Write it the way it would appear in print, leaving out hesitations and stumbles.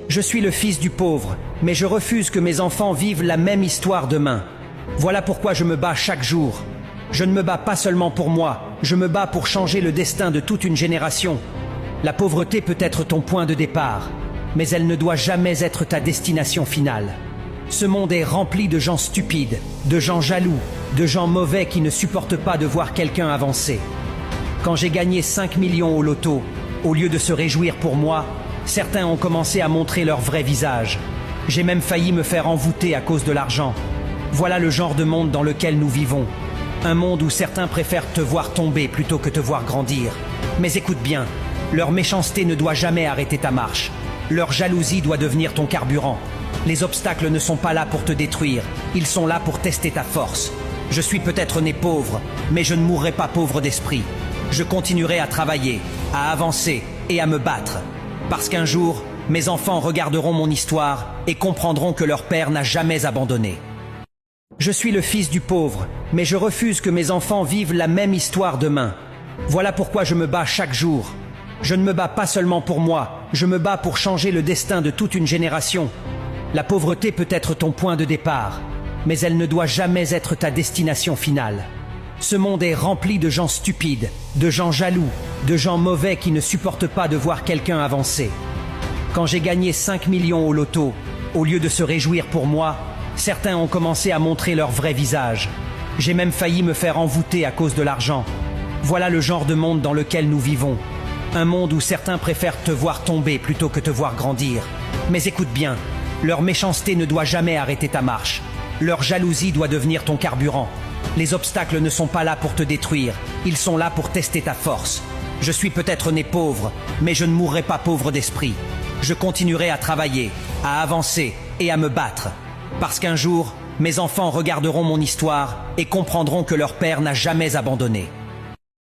Je suis le fils du pauvre, mais je refuse que mes enfants vivent la même histoire demain. Voilà pourquoi je me bats chaque jour. Je ne me bats pas seulement pour moi, je me bats pour changer le destin de toute une génération. La pauvreté peut être ton point de départ, mais elle ne doit jamais être ta destination finale. Ce monde est rempli de gens stupides, de gens jaloux, de gens mauvais qui ne supportent pas de voir quelqu'un avancer. Quand j'ai gagné 5 millions au loto, au lieu de se réjouir pour moi, certains ont commencé à montrer leur vrai visage. J'ai même failli me faire envoûter à cause de l'argent. Voilà le genre de monde dans lequel nous vivons. Un monde où certains préfèrent te voir tomber plutôt que te voir grandir. Mais écoute bien, leur méchanceté ne doit jamais arrêter ta marche. Leur jalousie doit devenir ton carburant. Les obstacles ne sont pas là pour te détruire, ils sont là pour tester ta force. Je suis peut-être né pauvre, mais je ne mourrai pas pauvre d'esprit. Je continuerai à travailler, à avancer et à me battre. Parce qu'un jour, mes enfants regarderont mon histoire et comprendront que leur père n'a jamais abandonné. Je suis le fils du pauvre, mais je refuse que mes enfants vivent la même histoire demain. Voilà pourquoi je me bats chaque jour. Je ne me bats pas seulement pour moi, je me bats pour changer le destin de toute une génération. La pauvreté peut être ton point de départ, mais elle ne doit jamais être ta destination finale. Ce monde est rempli de gens stupides, de gens jaloux, de gens mauvais qui ne supportent pas de voir quelqu'un avancer. Quand j'ai gagné 5 millions au loto, au lieu de se réjouir pour moi, certains ont commencé à montrer leur vrai visage. J'ai même failli me faire envoûter à cause de l'argent. Voilà le genre de monde dans lequel nous vivons. Un monde où certains préfèrent te voir tomber plutôt que te voir grandir. Mais écoute bien, leur méchanceté ne doit jamais arrêter ta marche. Leur jalousie doit devenir ton carburant. Les obstacles ne sont pas là pour te détruire, ils sont là pour tester ta force. Je suis peut-être né pauvre, mais je ne mourrai pas pauvre d'esprit. Je continuerai à travailler, à avancer et à me battre. Parce qu'un jour, mes enfants regarderont mon histoire et comprendront que leur père n'a jamais abandonné.